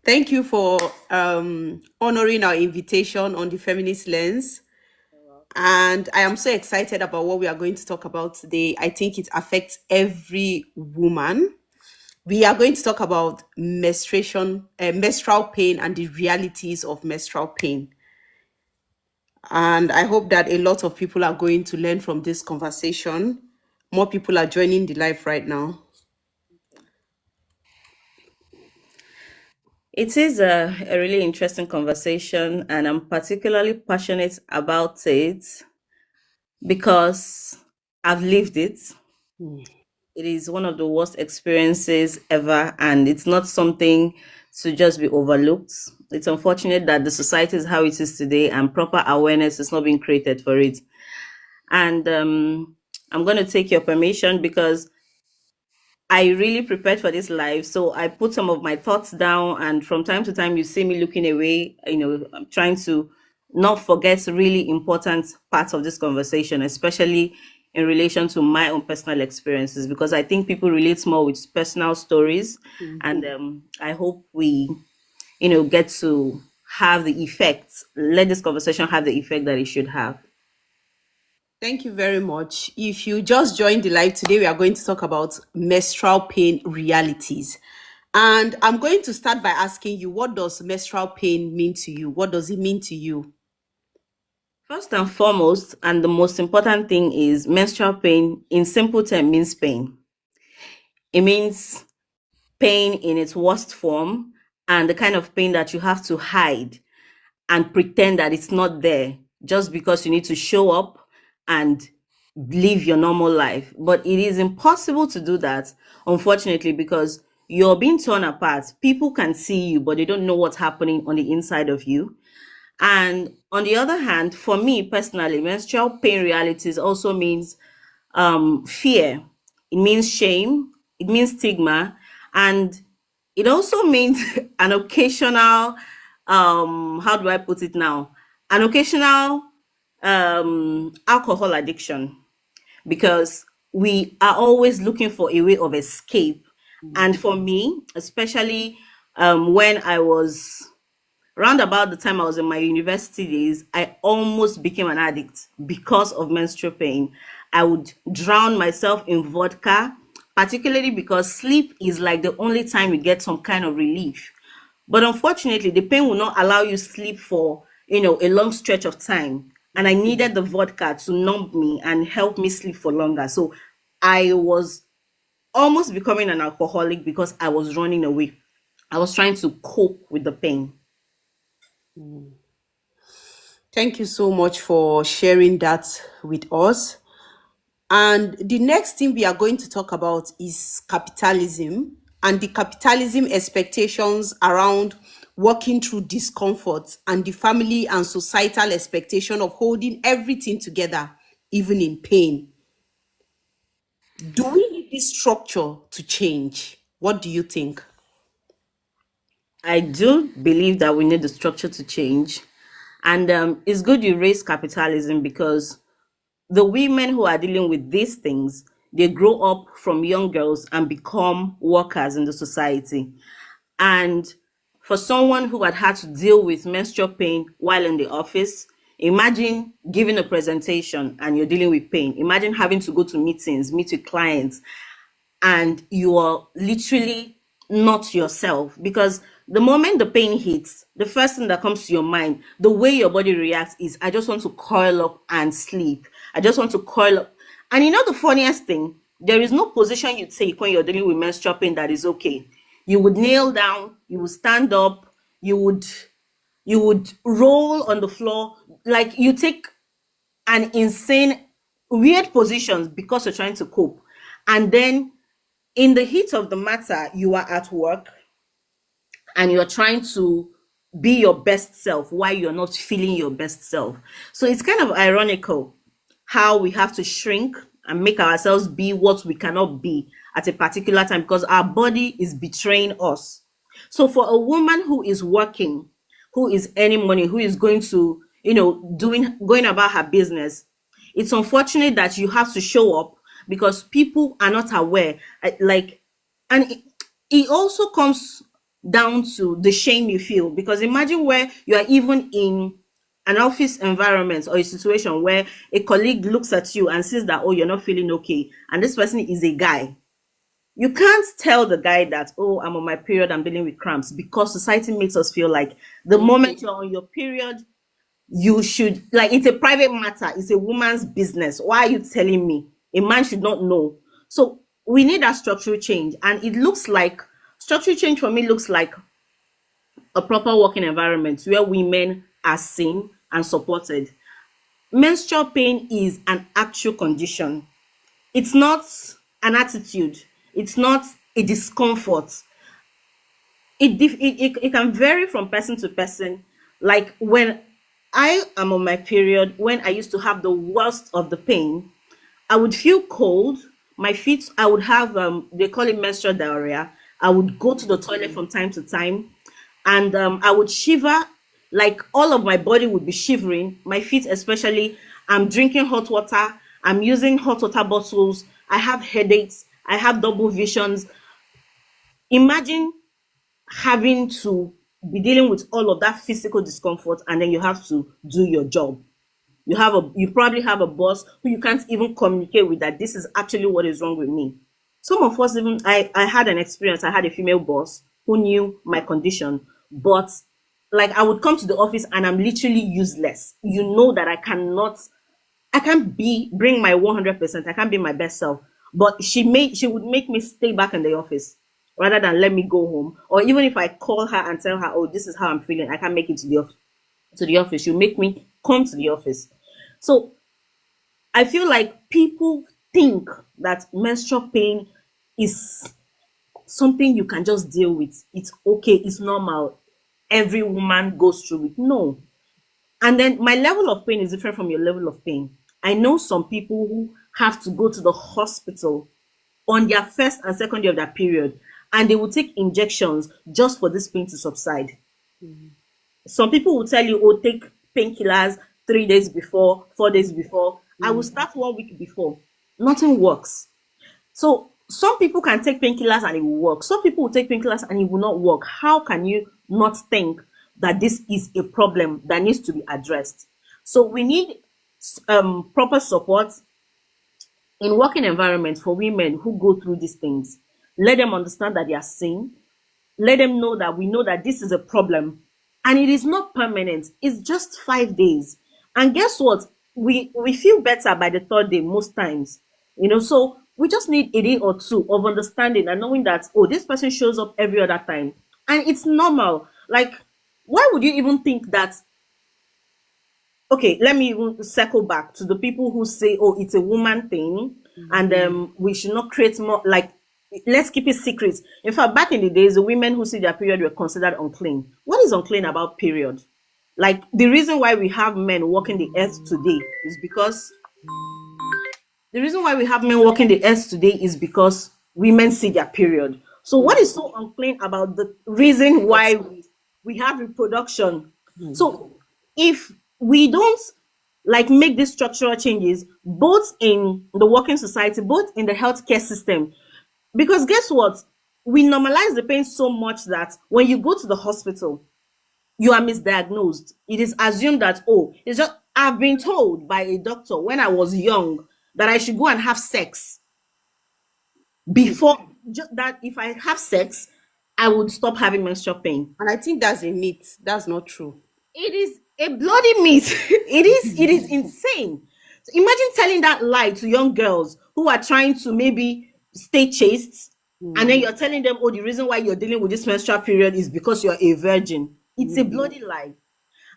Thank you for honoring our invitation on the feminist lens. And I am so excited about what we are going to talk about today. I think it affects every woman. We are going to talk about menstrual pain, and the realities of menstrual pain. And I hope that a lot of people are going to learn from this conversation. More people are joining the live right now. It is a really interesting conversation, and I'm particularly passionate about it because I've lived it. It is one of the worst experiences ever, and it's not something to just be overlooked. It's unfortunate that the society is how it is today, and proper awareness is not being created for it. And I'm going to take your permission because I really prepared for this live. So I put some of my thoughts down, and from time to time, you see me looking away. I'm trying to not forget really important parts of this conversation, especially in relation to my own personal experiences, because I think people relate more with personal stories. And I hope we, get to have the effect, let this conversation have the effect that it should have. Thank you very much. If you just joined the live today, we are going to talk about menstrual pain realities. And I'm going to start by asking you, what does menstrual pain mean to you? What does it mean to you? First and foremost, and the most important thing is menstrual pain, in simple terms, means pain. It means pain in its worst form, and the kind of pain that you have to hide and pretend that it's not there just because you need to show up and live your normal life. But it is impossible to do that, unfortunately, because you're being torn apart. People can see you, but they don't know what's happening on the inside of you. And on the other hand, for me personally, menstrual pain realities also means fear. It means shame. It means stigma, and it also means an occasional, how do I put it now? An occasional alcohol addiction, because we are always looking for a way of escape. And for me, especially when I was round about the time I was in my university days, I almost became an addict because of menstrual pain. I would drown myself in vodka, particularly because sleep is like the only time you get some kind of relief. But unfortunately, the pain will not allow you sleep for, a long stretch of time. And I needed the vodka to numb me and help me sleep for longer. So I was almost becoming an alcoholic because I was running away. I was trying to cope with the pain. Thank you so much for sharing that with us. And the next thing we are going to talk about is capitalism and the capitalism expectations around working through discomfort, and the family and societal expectation of holding everything together, even in pain. Do we need this structure to change? What do you think? I do believe that we need the structure to change. And it's good you raise capitalism because the women who are dealing with these things, they grow up from young girls and become workers in the society. And for someone who had to deal with menstrual pain while in the office, imagine giving a presentation and you're dealing with pain. Imagine having to go to meetings, meet with clients, and you are literally not yourself, because the moment the pain hits, the first thing that comes to your mind, the way your body reacts is, I just want to coil up and sleep. I just want to coil up. And the funniest thing, there is no position you take when you're dealing with menstrual pain that is okay. You would kneel down, you would stand up, you would roll on the floor, like you take an insane weird positions because you're trying to cope. And then in the heat of the matter, you are at work and you're trying to be your best self while you're not feeling your best self. So it's kind of ironical how we have to shrink and make ourselves be what we cannot be at a particular time because our body is betraying us. So for a woman who is working, who is earning money, who is going to, doing going about her business, it's unfortunate that you have to show up because people are not aware. Like, and it also comes down to the shame you feel. Because imagine where you are even in an office environment or a situation where a colleague looks at you and says that, oh, you're not feeling okay, and this person is a guy. You can't tell the guy that, oh, I'm on my period, I'm dealing with cramps, because society makes us feel like the Okay. moment you're on your period, you should, like, it's a private matter, it's a woman's business. Why are you telling me? A man should not know. So we need that structural change. And it looks like structural change for me looks like a proper working environment where women are seen and supported. Menstrual pain is an actual condition. It's not an attitude. It's not a discomfort. It can vary from person to person. Like when I am on my period, when I used to have the worst of the pain, I would feel cold. My feet, I would have they call it menstrual diarrhea. I would go to the toilet from time to time, and I would shiver, like all of my body would be shivering. My feet, especially. I'm drinking hot water. I'm using hot water bottles. I have headaches. I have double visions. Imagine having to be dealing with all of that physical discomfort, and then you have to do your job. You probably have a boss who you can't even communicate with, that this is actually what is wrong with me. Some of us, even I had an experience. I had a female boss who knew my condition, but like I would come to the office and I'm literally useless. You know that I can't bring my 100%. I can't be my best self. But she would make me stay back in the office rather than let me go home. Or even if I call her and tell her, oh, this is how I'm feeling, I can't make it to the office. She'll make me come to the office. So I feel like people think that menstrual pain is something you can just deal with. It's okay, it's normal. Every woman goes through it. No. And then my level of pain is different from your level of pain. I know some people who have to go to the hospital on their first and second day of their period, and they will take injections just for this pain to subside. Some people will tell you, oh, take painkillers 3 days before, 4 days before. I will start 1 week before. Nothing works. So some people can take painkillers and it will work. Some people will take painkillers and it will not work. How can you not think that this is a problem that needs to be addressed? So we need proper support in working environments for women who go through these things. Let them understand that they are seen. Let them know that this is a problem and it is not permanent. It's just 5 days. And guess what? We feel better by the third day most times. So we just need a day or two of understanding and knowing that, oh, this person shows up every other time. And it's normal. Like, why would you even think that? Okay, let me even circle back to the people who say, oh, it's a woman thing, and we should not create more, like, let's keep it secret. In fact, back in the days, the women who see their period were considered unclean. What is unclean about period? Like, the reason why we have men walking the earth today is because women see their period. So what is so unclean about the reason why we have reproduction? So if we don't like make these structural changes, both in the working society, both in the healthcare system, because guess what? We normalize the pain so much that when you go to the hospital, you are misdiagnosed. It is assumed that, oh, it's just, I've been told by a doctor when I was young that I should go and have sex before, just that if I have sex, I would stop having menstrual pain. And I think that's a myth. That's not true. It is a bloody myth. It is insane. So imagine telling that lie to young girls who are trying to maybe stay chaste, and then you're telling them, oh, the reason why you're dealing with this menstrual period is because you're a virgin. It's a bloody lie.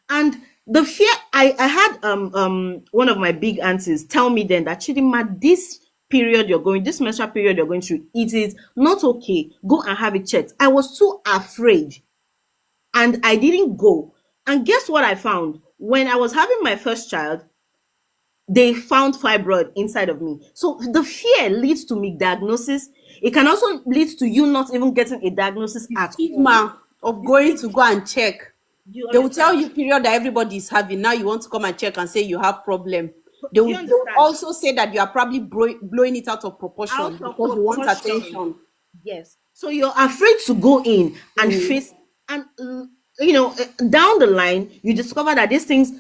And the fear, I had one of my big aunties tell me then that, Chidima, this menstrual period you're going through, it is not okay. Go and have it checked. I was too afraid and I didn't go. And guess what I found? When I was having my first child, they found fibroid inside of me. So the fear leads to misdiagnosis. It can also lead to you not even getting a diagnosis at all. Stigma of going to go and check. Do you They will tell understand? you period that everybody is having. Now you want to come and check and say you have problem. They Do will, you they will understand? also say that you are probably blowing it out of proportion Out of because you want proportion. attention. Yes. So you're afraid to go in and Mm, face, and down the line you discover that these things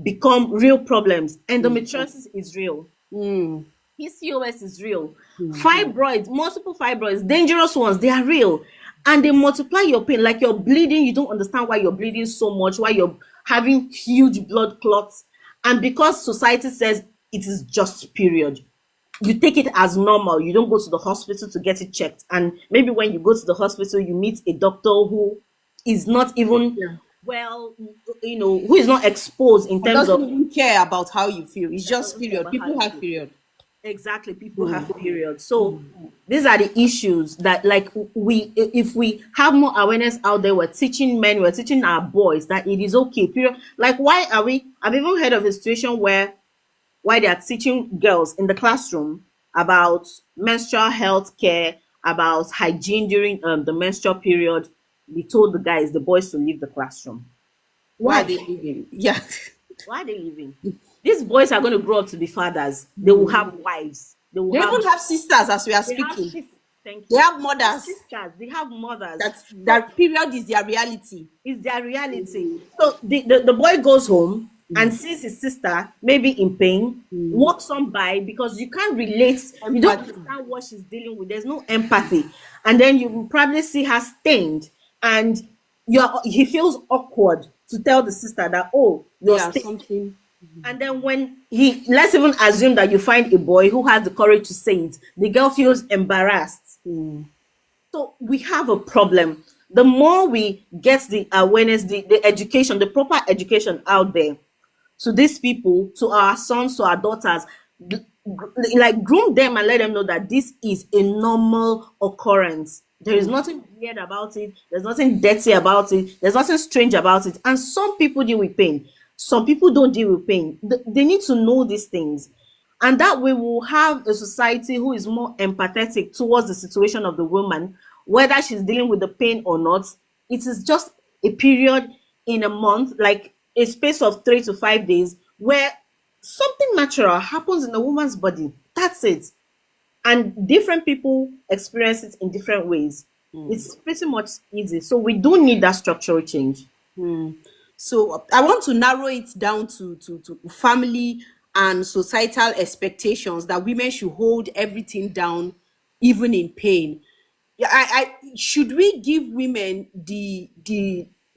become real problems. mm, Endometriosis is real. mm, PCOS is real. mm. Fibroids, multiple fibroids, dangerous ones, they are real. And they multiply your pain. Like you're bleeding, you don't understand why you're bleeding so much, why you're having huge blood clots. And because society says it is just period, you take it as normal. You don't go to the hospital to get it checked. And maybe when you go to the hospital, you meet a doctor who is not even Yeah. well, who is not exposed in And terms doesn't of, even care about how you feel. It's that just doesn't care period. about how People you have feel. period. Exactly, people have Mm, periods. So these are the issues that, like, if we have more awareness out there, we're teaching men, we're teaching our boys that it is okay, period. Like, why are we, I've even heard of a situation where they are teaching girls in the classroom about menstrual health care, about hygiene during the menstrual period. We told the boys to leave the classroom. why are Why? they leaving? Yeah. Why are they leaving? These boys are going to grow up to be fathers. They will Mm. have wives. They will They have even have sisters as we are they have speaking. sis thank They you. have They have mothers. sisters, they have mothers. So That period is their reality. it's their reality. So the boy goes home and sees his sister maybe in pain, Mm. walks on by, because you can't relate, you don't Empathy. understand what she's dealing with. There's no empathy. And then you will probably see her stained, and he feels awkward to tell the sister that, oh, you're Yeah, stained. something. And then when he, let's even assume that you find a boy who has the courage to say it, the girl feels embarrassed. Mm. So we have a problem. The more we get the awareness, the education, the proper education out there to these people, to our sons, to our daughters, like groom them and let them know that this is a normal occurrence. There is nothing weird about it. There's nothing dirty about it. There's nothing strange about it. And some people deal with pain. Some people don't deal with pain. They need to know these things. And that way we'll have a society who is more empathetic towards the situation of the woman, whether she's dealing with the pain or not. It is just a period in a month, like a space of 3 to 5 days, where something natural happens in a woman's body. That's it. And different people experience it in different ways. It's pretty much easy. So we do need that structural change. So I want to narrow it down to family and societal expectations that women should hold everything down, even in pain. Yeah, I should we give women the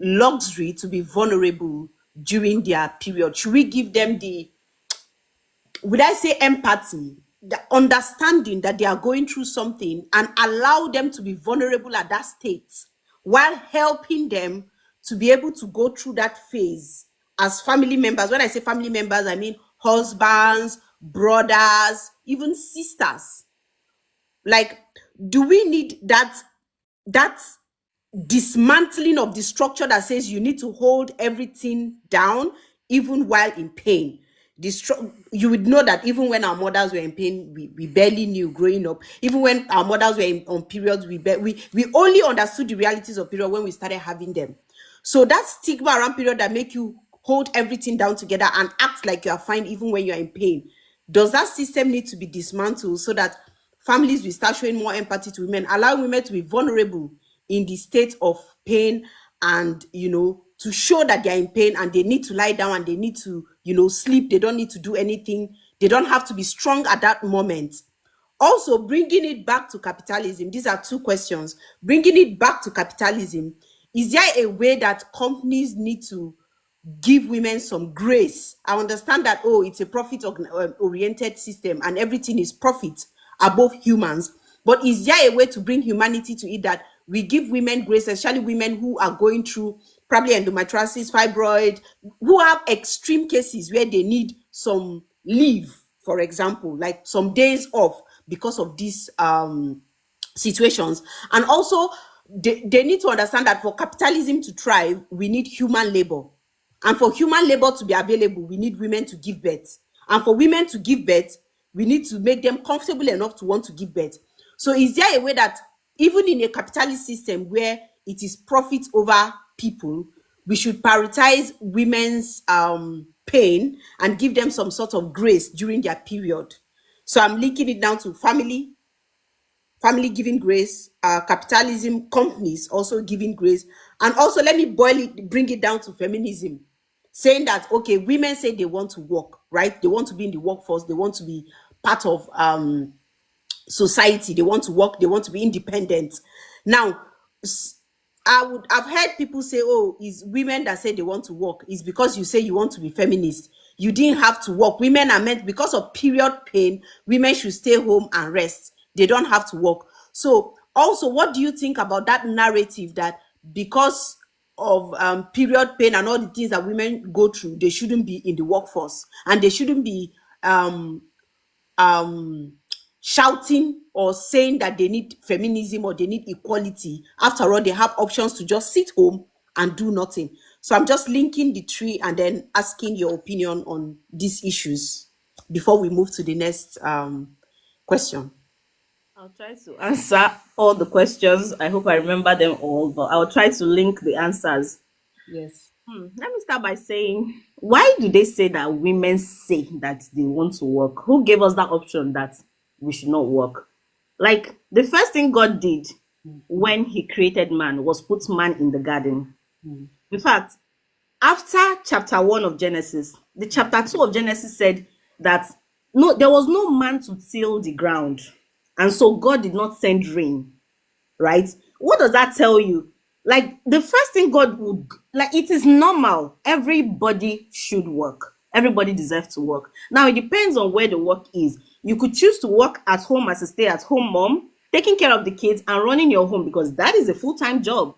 luxury to be vulnerable during their period? Should we give them the, would I say, empathy, the understanding that they are going through something, and allow them to be vulnerable at that state while helping them to be able to go through that phase as family members? When I say family members, I mean husbands, brothers, even sisters. Like, do we need that dismantling of the structure that says you need to hold everything down even while in pain? You would know that even when our mothers were in pain, we barely knew growing up. Even when our mothers were on periods, we only understood the realities of period when we started having them. So that stigma around period that make you hold everything down together and act like you are fine even when you are in pain, does that system need to be dismantled so that families will start showing more empathy to women, allow women to be vulnerable in the state of pain, and to show that they're in pain and they need to lie down and they need to sleep, they don't need to do anything, they don't have to be strong at that moment? Also, bringing it back to capitalism, these are two questions. Bringing it back to capitalism, is there a way that companies need to give women some grace? I understand that, oh, it's a profit oriented system and everything is profit above humans. But is there a way to bring humanity to it, that we give women grace, especially women who are going through probably endometriosis, fibroid, who have extreme cases where they need some leave, for example, like some days off because of these situations? And also, they need to understand that for capitalism to thrive, we need human labor. And for human labor to be available, we need women to give birth. And for women to give birth, we need to make them comfortable enough to want to give birth. So is there a way that even in a capitalist system where it is profit over people, we should prioritize women's pain and give them some sort of grace during their period? So I'm linking it down to family, family giving grace, capitalism, companies also giving grace, and also let me bring it down to feminism, saying that okay, women say they want to work, right? They want to be in the workforce, they want to be part of society, they want to work, they want to be independent. Now, I've heard people say, oh, it's women that say they want to work is because you say you want to be feminist. You didn't have to work. Women are meant, because of period pain, women should stay home and rest. They don't have to work. So also, what do you think about that narrative that because of period pain and all the things that women go through, they shouldn't be in the workforce and they shouldn't be um shouting or saying that they need feminism or they need equality? After all, they have options to just sit home and do nothing. So I'm just linking the three and then asking your opinion on these issues before we move to the next question. I'll try to answer all the questions. I hope I remember them all, but I'll try to link the answers. Yes. Let me start by saying, why do they say that women say that they want to work? Who gave us that option that we should not work? Like, the first thing God did when He created man was put man in the garden. In fact, after chapter 1 of Genesis, the chapter 2 of Genesis said that no, there was no man to till the ground. And so God did not send rain, right? What does that tell you? Like, the first thing God would, like, it is normal. Everybody should work. Everybody deserves to work. Now, it depends on where the work is. You could choose to work at home as a stay-at-home mom, taking care of the kids and running your home, because that is a full-time job.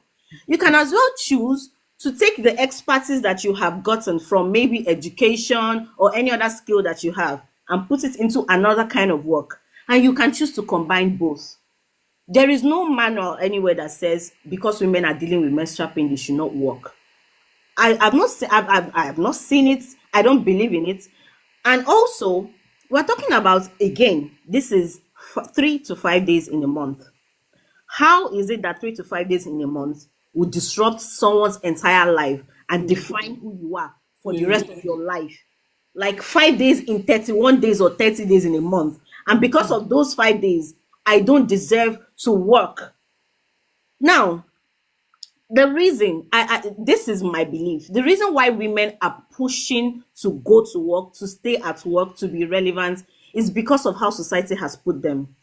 You can as well choose to take the expertise that you have gotten from maybe education or any other skill that you have and put it into another kind of work. And you can choose to combine both. There is no manual anywhere that says because women are dealing with menstrual pain, they should not work. I have not seen it. I don't believe in it. And also, we're talking about, again, this is 3 to 5 days in a month. How is it that 3 to 5 days in a month would disrupt someone's entire life and define who you are for the rest of your life? Like 5 days in 31 days or 30 days in a month. And because of those 5 days, I don't deserve to work. Now, the reason this is my belief, the reason why women are pushing to go to work, to stay at work, to be relevant, is because of how society has put them.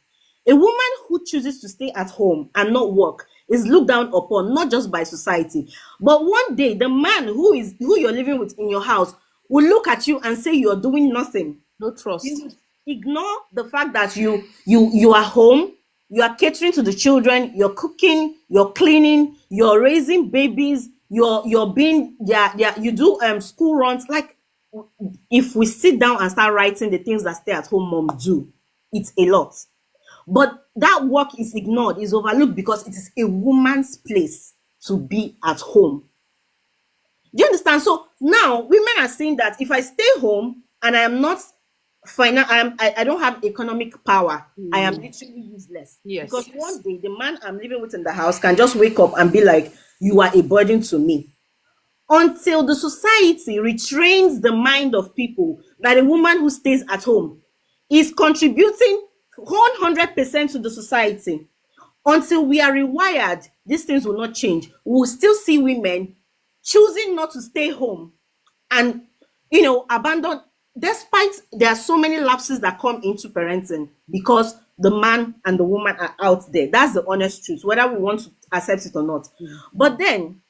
A woman who chooses to stay at home and not work is looked down upon, not just by society, but one day the man who you're living with in your house will look at you and say you're doing nothing. No trust. You ignore the fact that you are home, you are catering to the children, you're cooking, you're cleaning, you're raising babies, you're being, yeah, you do school runs. Like, if we sit down and start writing the things that stay at home moms do, it's a lot. But that work is ignored, is overlooked, because it is a woman's place to be at home. Do you understand? So now women are saying that if I stay home and I am not I don't have economic power, I am literally useless. Yes. Because one day the man I'm living with in the house can just wake up and be like, you are a burden to me. Until the society retrains the mind of people that a woman who stays at home is contributing 100% to the society. Until we are rewired, these things will not change. We will still see women choosing not to stay home and, abandon, despite there are so many lapses that come into parenting because the man and the woman are out there. That's the honest truth, whether we want to accept it or not. But then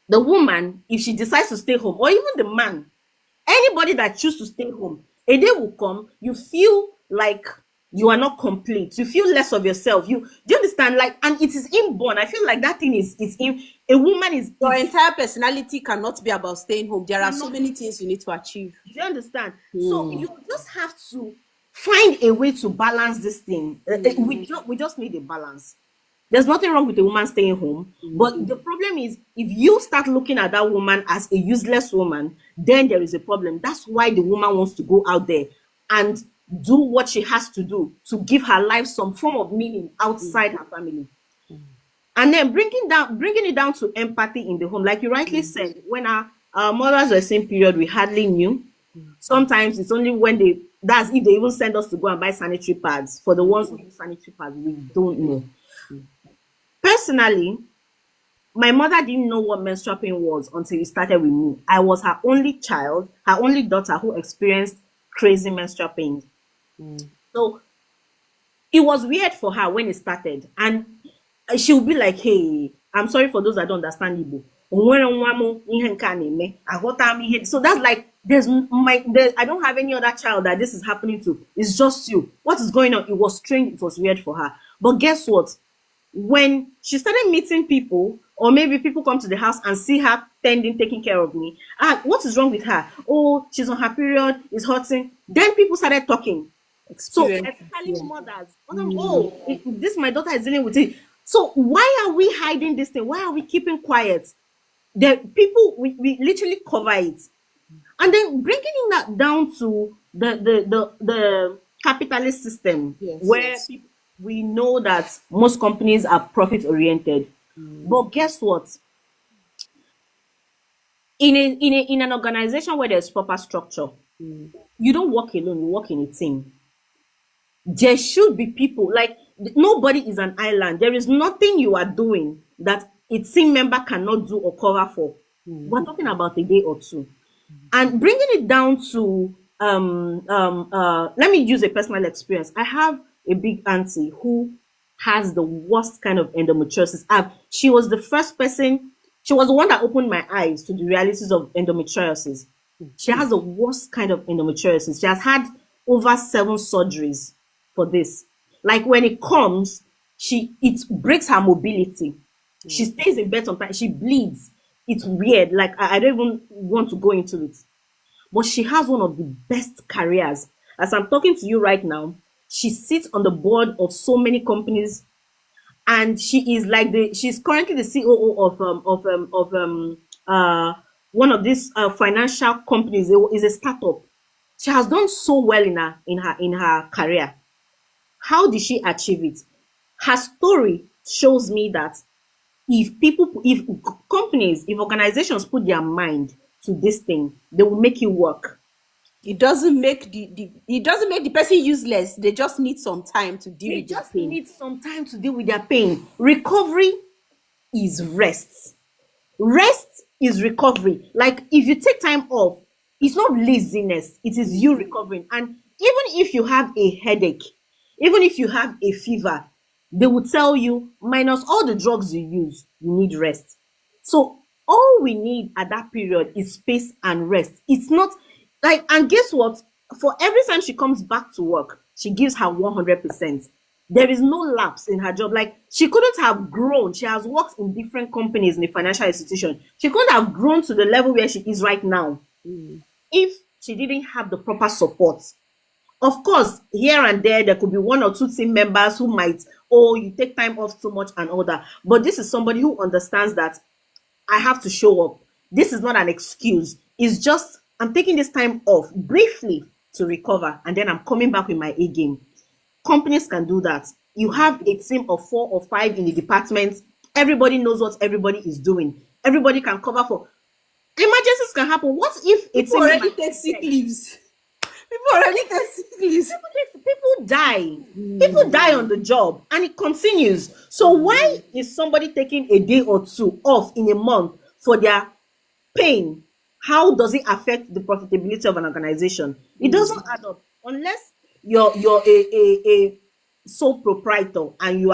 the woman, if she decides to stay home, or even the man, anybody that chooses to stay home, a day will come, you feel like you are not complete. You feel less of yourself. Do you understand? Like, and it is inborn. I feel like that thing is in a woman is Your entire personality cannot be about staying home. There are so many things you need to achieve. Do you understand? So you just have to find a way to balance this thing. We just need a balance. There's nothing wrong with a woman staying home, but the problem is if you start looking at that woman as a useless woman, then there is a problem. That's why the woman wants to go out there and do what she has to do to give her life some form of meaning outside her family. And then bringing it down to empathy in the home, like you rightly said, when our mothers were same period, we hardly knew. Sometimes it's only when they That's if they even send us to go and buy sanitary pads. For the ones who use sanitary pads, we don't know. Personally, my mother didn't know what menstrual pain was until it started with me. I was her only child, her only daughter who experienced crazy menstrual pains. So it was weird for her when it started. And she'll be like, hey, I'm sorry for those that don't understand Igbo. So that's like I don't have any other child that this is happening to. It's just you. What is going on? It was strange, it was weird for her. But guess what? When she started meeting people, or maybe people come to the house and see her tending, taking care of me, what is wrong with her? Oh, she's on her period, it's hurting. Then people started talking. So Experience. especially Yeah. mothers, oh, this my daughter is dealing with it. So why are we hiding this thing? Why are we keeping quiet? The people we literally cover it, and then bringing that down to the capitalist system, Yes. where we know that most companies are profit oriented. But guess what? In an organization where there's proper structure, you don't work alone. You work in a team. There should be people like nobody is an island. There is nothing you are doing that a team member cannot do or cover for. We're talking about a day or two. And bringing it down to let me use a personal experience. I have a big auntie who has the worst kind of endometriosis. She was the first person, she was the one that opened my eyes to the realities of endometriosis. She has the worst kind of endometriosis. She has had over 7 surgeries for this. Like when it comes, it breaks her mobility. She stays in bed sometimes. She bleeds. It's weird. Like I don't even want to go into it. But she has one of the best careers. As I'm talking to you right now, she sits on the board of so many companies, and she is like she's currently the COO of one of these financial companies. It is a startup. She has done so well in her career. How did she achieve it? Her story shows me that if companies, if organizations put their mind to this thing, they will make it work. It doesn't make the person useless. They just need some time to deal They with their just pain. need some time to deal with their pain. Recovery is rest. Rest is recovery. Like if you take time off, it's not laziness, it is you recovering. And even if you have a headache, even if you have a fever, they will tell you, minus all the drugs you use, you need rest. So all we need at that period is space and rest. It's not like, and guess what? For every time she comes back to work, she gives her 100%. There is no lapse in her job. Like she couldn't have grown. She has worked in different companies in the financial institution. She couldn't have grown to the level where she is right now if she didn't have the proper support. Of course, here and there could be one or two team members who might, oh, you take time off too much and all that. But this is somebody who understands that I have to show up. This is not an excuse. It's just I'm taking this time off briefly to recover, and then I'm coming back with my A game. Companies can do that. You have a team of 4 or 5 in the department. Everybody knows what everybody is doing. Everybody can cover for emergencies can happen. What if a People team member already take sick leaves. People already take sick leaves. people die. People die on the job and it continues. So why is somebody taking a day or two off in a month for their pain? How does it affect the profitability of an organization? It doesn't add up unless you're a sole proprietor and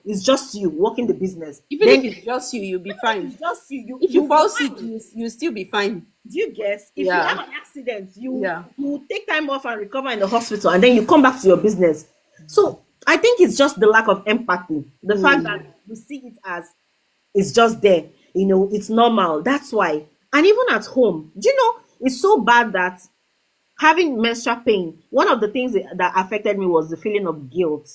it's just you working the business. Even if it's just you, you'll be fine. It's just you. If you you'll fall be sick, fine. you still be fine. Do you guess? If you Yeah. have an accident, you Yeah. you take time off and recover in the hospital, and then you come back to your business. So I think it's just the lack of empathy, the fact that we see it as it's just there. It's normal. That's why. And even at home, do you know it's so bad that having menstrual pain. One of the things that affected me was the feeling of guilt.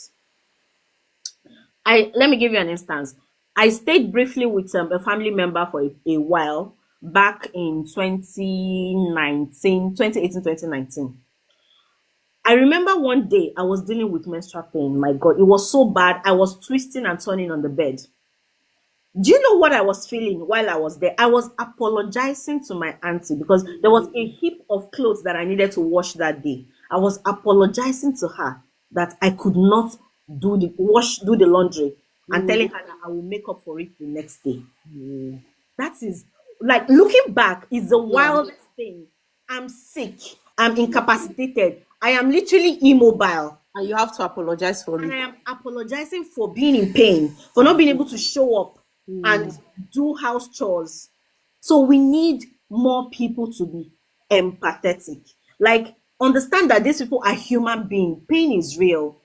I Let me give you an instance. I stayed briefly with a family member for a while back in 2019, 2018, 2019. I remember one day I was dealing with menstrual pain. My God, it was so bad. I was twisting and turning on the bed. Do you know what I was feeling while I was there? I was apologizing to my auntie because there was a heap of clothes that I needed to wash that day. I was apologizing to her that I could not do the laundry, and Mm, telling her that I will make up for it the next day. mm, That is, like, looking back, is the yeah. wildest thing. I'm sick. I'm incapacitated. I am literally immobile. And you have to apologize for And it. I am apologizing for being in pain, for not being able to show up and Mm, do house chores. So we need more people to be empathetic. Like, understand that these people are human beings. Pain is real.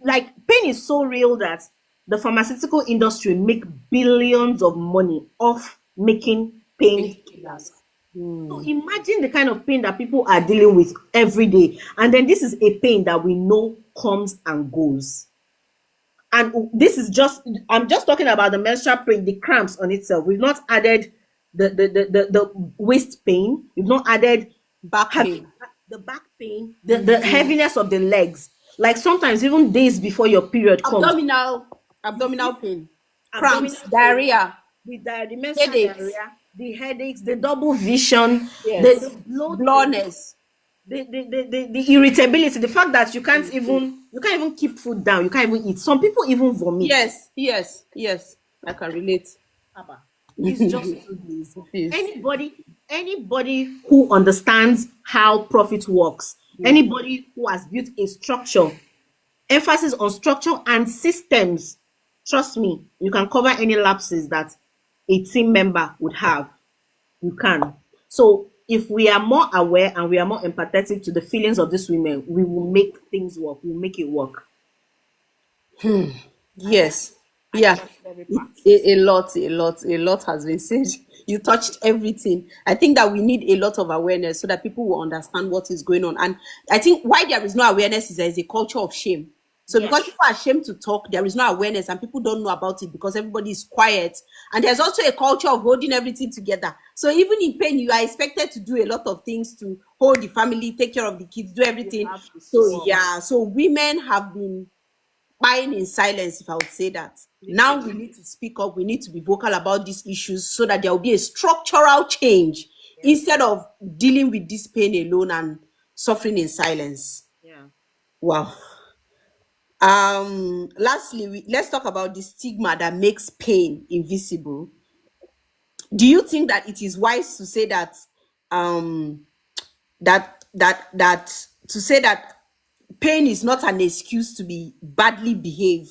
Like, pain is so real that the pharmaceutical industry make billions of money off making painkillers. painkillers. So Mm. imagine the kind of pain that people are dealing with every day. And then this is a pain that we know comes and goes. And this is just, I'm just talking about the menstrual pain, the cramps on itself. We've not added the waist pain. We've not added Back having pain. the back pain, the heaviness of the legs. Like, sometimes even days before your period comes, you feel Abdominal pain. Cramps, abdominal pain, diarrhea, the menstrual headaches. diarrhea, the headaches, the double vision, the Yes. bloating, Blurness. the irritability, the fact that you can't even keep food down, you can't even eat. Some people even vomit. Yes, yes, yes. I can relate. Haba. It's just 2 days. Please. Anybody who understands how profit works, Mm. anybody who has built a structure, emphasis on structure and systems, trust me, you can cover any lapses that a team member would have. You can. So if we are more aware and we are more empathetic to the feelings of these women, we will make things work. We'll make it work. I hope Yes. I Yeah. touched every It, part. a lot has been said. You touched everything. I think that we need a lot of awareness so that people will understand what is going on. And I think why there is no awareness is there is a culture of shame. So because Yes. people are ashamed to talk, there is no awareness and people don't know about it because everybody is quiet. And there's also a culture of holding everything together. So even in pain, you are expected to do a lot of things to hold the family, take care of the kids, do You everything. have to So show up. yeah, so women have been buying in silence, if I would say that. Now we Literally. need to speak up. We need to be vocal about these issues so that there will be a structural change Yeah. instead of dealing with this pain alone and suffering in silence. Yeah. Wow. Lastly, let's talk about the stigma that makes pain invisible. Do you think that it is wise to say that um that to say that pain is not an excuse to be badly behaved?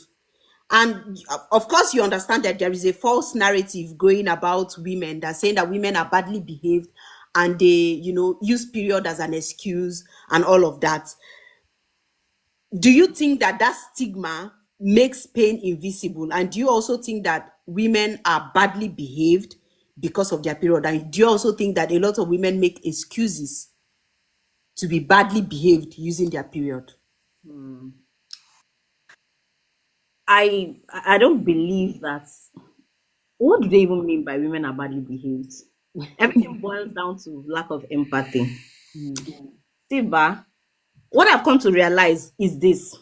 And of course, you understand that there is a false narrative going about women that saying that women are badly behaved and they, use period as an excuse and all of that. Do you think that that stigma makes pain invisible? And do you also think that women are badly behaved because of their period? And do you also think that a lot of women make excuses to be badly behaved using their period? Hmm. I don't believe that. What do they even mean by women are badly behaved? Everything boils down to lack of empathy. Mm. See, what I've come to realize is this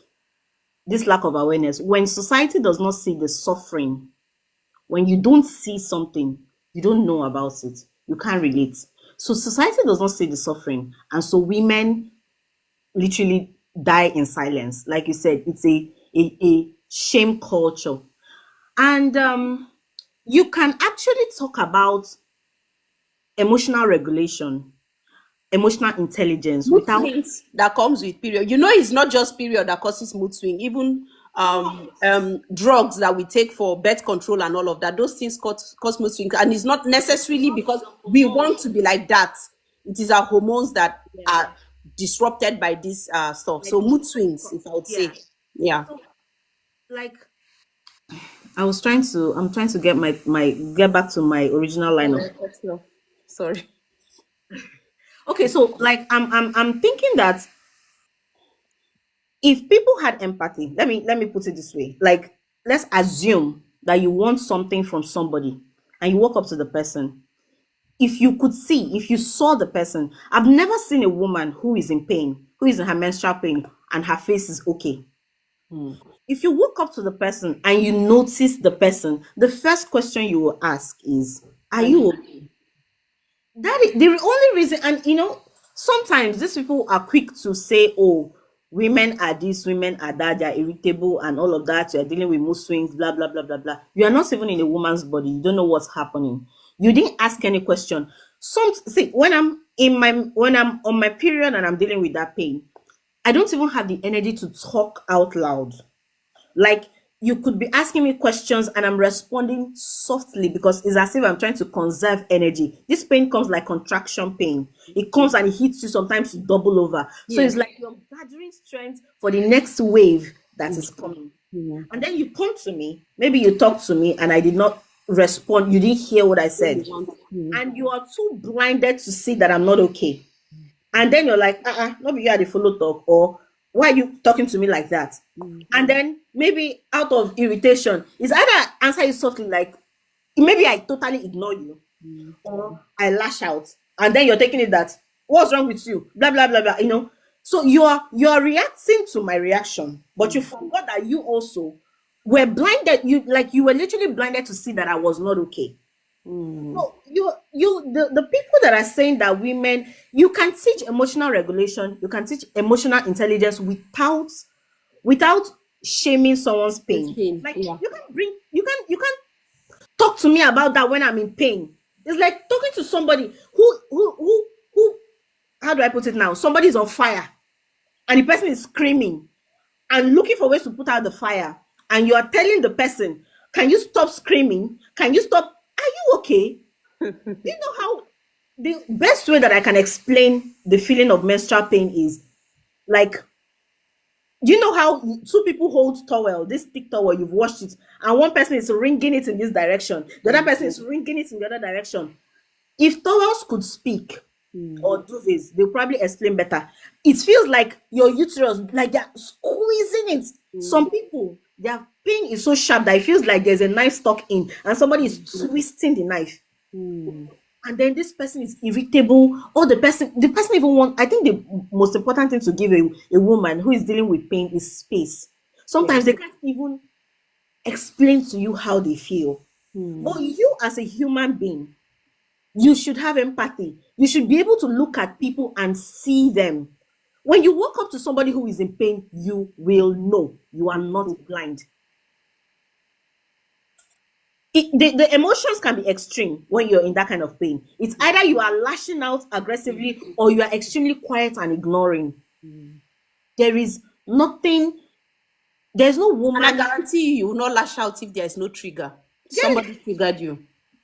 lack of awareness. When society does not see the suffering, when you don't see something, you don't know about it, you can't relate. So society does not see the suffering, and so women literally die in silence. Like you said, it's a shame culture. And you can actually talk about emotional regulation, emotional intelligence Mood without. swings that comes with period. It's not just period that causes mood swing. Even drugs that we take for birth control and all of that, those things cause mood swings. And it's not necessarily because we want to be like that. It is our hormones that Yeah, are disrupted by this stuff. So mood medication. swings, if I would Yeah. say. Yeah. So, like, I'm trying to get back to my original line of. Sorry, I cut you off. Sorry. Okay, so, like, I'm thinking that if people had empathy, let me put it this way. Like, let's assume that you want something from somebody and you walk up to the person. If you saw the person, I've never seen a woman who is in pain, who is in her menstrual pain, and her face is okay. Hmm. If you walk up to the person and you notice the person, the first question you will ask is, are Are you you okay? okay? That is the only reason. And, Sometimes these people are quick to say, oh, women are this, women are that, they're irritable and all of that. You're dealing with mood swings, blah, blah, blah, blah, blah. You are not even in a woman's body. You don't know what's happening. You didn't ask any question. Some see when I'm on my period and I'm dealing with that pain, I don't even have the energy to talk out loud. Like, you could be asking me questions and I'm responding softly because it's as if I'm trying to conserve energy. This pain comes like contraction pain. It comes and it hits you, sometimes you double over. So Yeah. it's like you're gathering strength for the next wave that is Mm. coming. Yeah. And then you come to me, maybe you talk to me and I did not respond. You didn't hear what I What you said. want. Mm. And you are too blinded to see that I'm not okay. And then you're like, not be you had a follow talk, or why are you talking to me like that? Mm. And then maybe out of irritation, is either answer you softly like, maybe I totally ignore you, Mm. or I lash out, and then you're taking it that what's wrong with you, blah blah blah blah. So you're reacting to my reaction, but you Mm. forgot that you also were blinded. You were literally blinded to see that I was not okay. Mm. So the people that are saying that women, you can teach emotional regulation, you can teach emotional intelligence without shaming someone's It's pain. pain. Like, Yeah. you can talk to me about that when I'm in pain. It's like talking to somebody who how do I put it now? Somebody's on fire and the person is screaming and looking for ways to put out the fire, and you are telling the person, can you stop screaming? Can you stop? Are you okay? Do you know how the best way that I can explain the feeling of menstrual pain is like, do you know how two people hold towel, this thick towel, you've washed it, and one person is wringing it in this direction, the other person is wringing it in the other direction. If towels could speak Mm. or do this, they'll probably explain better. It feels like your uterus, like they're squeezing it. Mm. Some people, their pain is so sharp that it feels like there's a knife stuck in, and somebody is twisting the knife. Mm. And then this person is irritable, or the person even want, I think the most important thing to give a woman who is dealing with pain is space. Yeah. Sometimes they can't even explain to you how they feel. Mm. But you, as a human being, you should have empathy. You should be able to look at people and see them. When you walk up to somebody who is in pain, you will know you are not blind. The emotions can be extreme when you're in that kind of pain. It's either you are lashing out aggressively or you are extremely quiet and ignoring. Mm. There is nothing, there's no And I woman. guarantee you will not lash out if there is no trigger. There Somebody triggered you.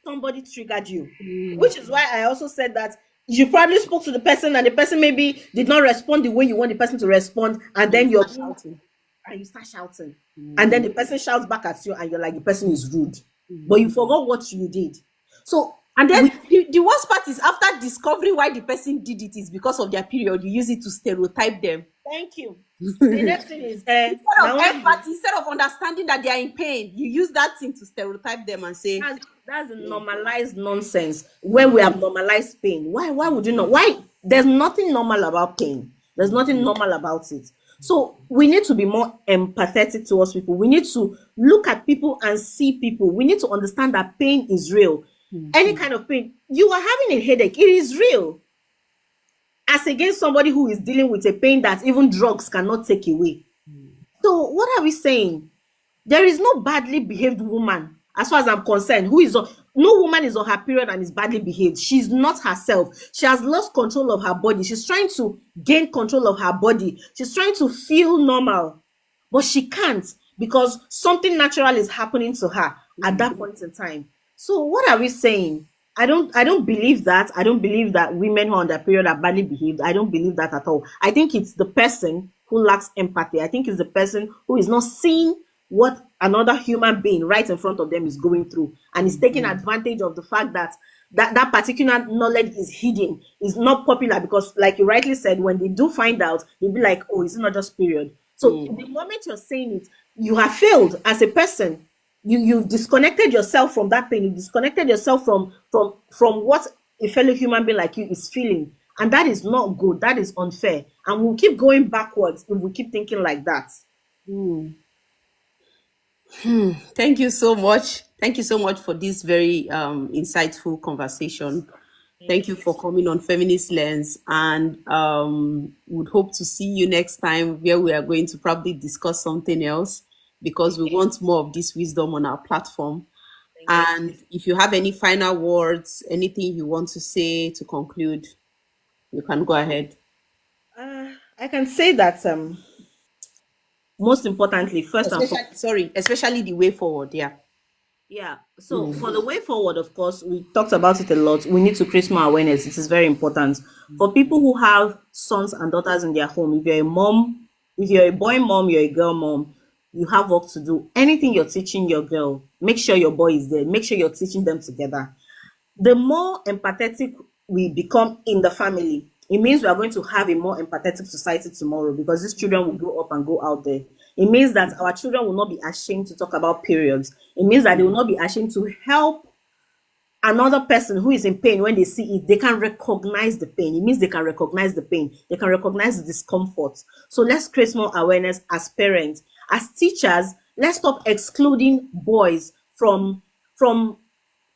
somebody triggered you. Mm. Which is why I also said that you probably spoke to the person and the person maybe did not respond the way you want the person to respond, and And you then start shouting. you start shouting. And then Mm. the person shouts back at you and you're like, the person is rude. But Mm. you forgot what you did. So And then we the worst part is after discovering why the person did it is because of their period, you use it to stereotype them. thank you. The Instead next thing is of my own. empathy, instead of understanding that they are in pain, you use that thing to stereotype them and say, That's a yeah. normalized nonsense where we have normalized pain. Why would you not? Why? There's nothing normal about pain. There's nothing normal about it. So we need to be more empathetic towards people. We need to look at people and see people. We need to understand that pain is real. Any kind of pain. You are having a headache, it is real. As against somebody who is dealing with a pain that even drugs cannot take away. So what are we saying? There is no badly behaved woman, as far as I'm concerned, no woman is on her period and is badly behaved. She's not herself. She has lost control of her body. She's trying to gain control of her body. She's trying to feel normal, but she can't because something natural is happening to her at that point in time. So what are we saying? I don't believe that. I don't believe that women who are on their period are badly behaved. I don't believe that at all. I think it's the person who lacks empathy. I think it's the person who is not seeing what another human being right in front of them is going through and is taking advantage of the fact that that particular knowledge is hidden, is not popular, because like you rightly said, when they do find out, they'll be like, oh, it's not just period. So Mm. the moment you're saying it, you have failed as a person. You disconnected yourself from that pain. You disconnected yourself from what a fellow human being like you is feeling, and that is not good. That is unfair, and we'll keep going backwards if we keep thinking like that. Mm. Thank you so much. Thank you so much for this very insightful conversation. Thank you for coming on Feminist Lens, and would hope to see you next time where we are going to probably discuss something else because we want more of this wisdom on our platform. Thank you. And if you have any final words, anything you want to say to conclude, you can go ahead. I can say that most importantly, first and foremost. Especially the way forward. Yeah. Yeah. So Mm, for the way forward, of course, we talked about it a lot. We need to create more awareness. It is very important for people who have sons and daughters in their home. If you're a mom, if you're a boy mom, you're a girl mom, you have work to do. Anything you're teaching your girl, make sure your boy is there. Make sure you're teaching them together. The more empathetic we become in the family, it means we are going to have a more empathetic society tomorrow because these children will grow up and go out there. It means that our children will not be ashamed to talk about periods. It means that they will not be ashamed to help another person who is in pain. When they see it, they can recognize the pain. It means they can recognize the pain, they can recognize the discomfort. So let's create more awareness as parents, as teachers. Let's stop excluding boys from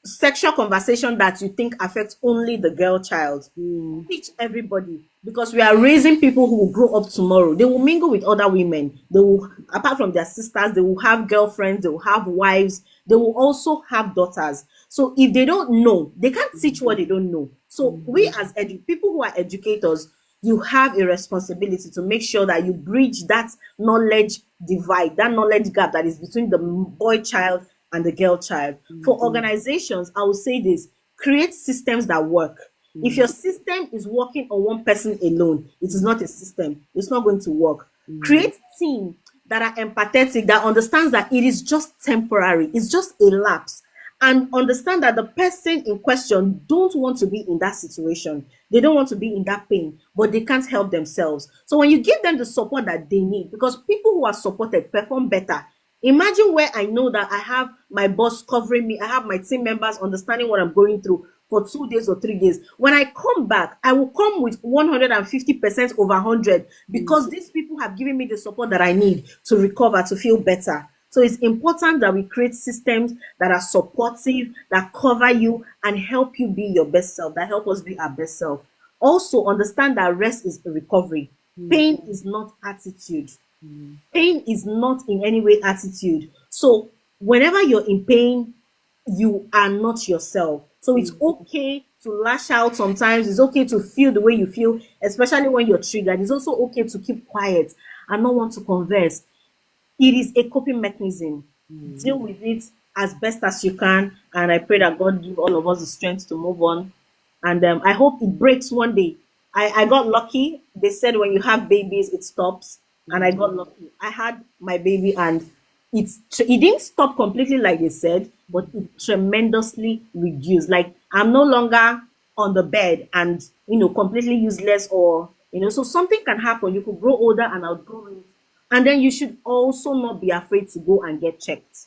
sexual conversation that you think affects only the girl child. mm, Teach everybody because we are raising people who will grow up tomorrow. They will mingle with other women. They will, apart from their sisters, they will have girlfriends, they will have wives, they will also have daughters. So if they don't know, they can't teach what they don't know. So we as people who are educators, you have a responsibility to make sure that you bridge that knowledge divide, that knowledge gap that is between the boy child and the girl child. For organizations, I will say this: create systems that work. If your system is working on one person alone, it is not a system. It's not going to work. Create team that are empathetic, that understands that it is just temporary, it's just a lapse, and understand that the person in question don't want to be in that situation. They don't want to be in that pain, but they can't help themselves. So when you give them the support that they need, because people who are supported perform better. Imagine where I know that I have my boss covering me, I have my team members understanding what I'm going through for 2 days or 3 days. When I come back, I will come with 150% over 100 because these people have given me the support that I need to recover, to feel better. So it's important that we create systems that are supportive, that cover you and help you be your best self, that help us be our best self. Also, understand that rest is recovery. Pain is not attitude. Pain is not in any way attitude. So whenever you're in pain, you are not yourself. So it's okay to lash out sometimes. It's okay to feel the way you feel, especially when you're triggered. It's also okay to keep quiet and not want to converse. It is a coping mechanism. Deal with it as best as you can, and I pray that God give all of us the strength to move on. And I hope it breaks one day. I got lucky. They said when you have babies, it stops, and I got lucky. I had my baby, and it didn't stop completely like they said, but it tremendously reduced. Like I'm no longer on the bed and completely useless, or so something can happen. You could grow older and outgrow it, and then you should also not be afraid to go and get checked.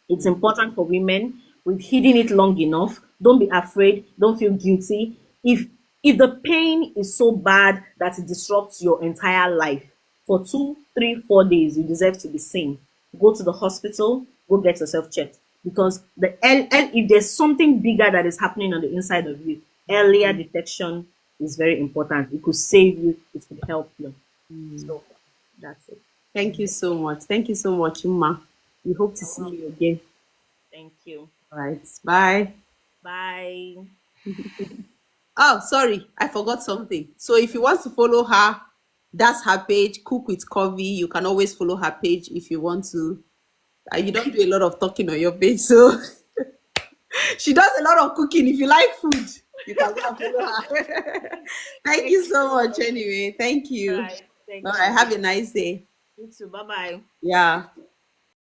It's important for women. We've hidden it long enough. Don't be afraid. Don't feel guilty. If the pain is so bad that it disrupts your entire life for 2, 3, 4 days, you deserve to be seen. Go to the hospital. Go get yourself checked because if there's something bigger that is happening on the inside of you, earlier detection is very important. It could save you. It could help you. So that's it. Thank you so much. Thank you so much, Uma. We hope to see you again. Thank you. All right. Bye. Bye. Oh, sorry. I forgot something. So if you want to follow her, that's her page, Cook with Covey. You can always follow her page if you want to. You don't do a lot of talking on your page, so she does a lot of cooking. If you like food, you can go and follow her. Thank Thank you you so so much much. anyway. Thank All you. right. All Thank right. you. Have a nice day. You too. Bye bye. Yeah.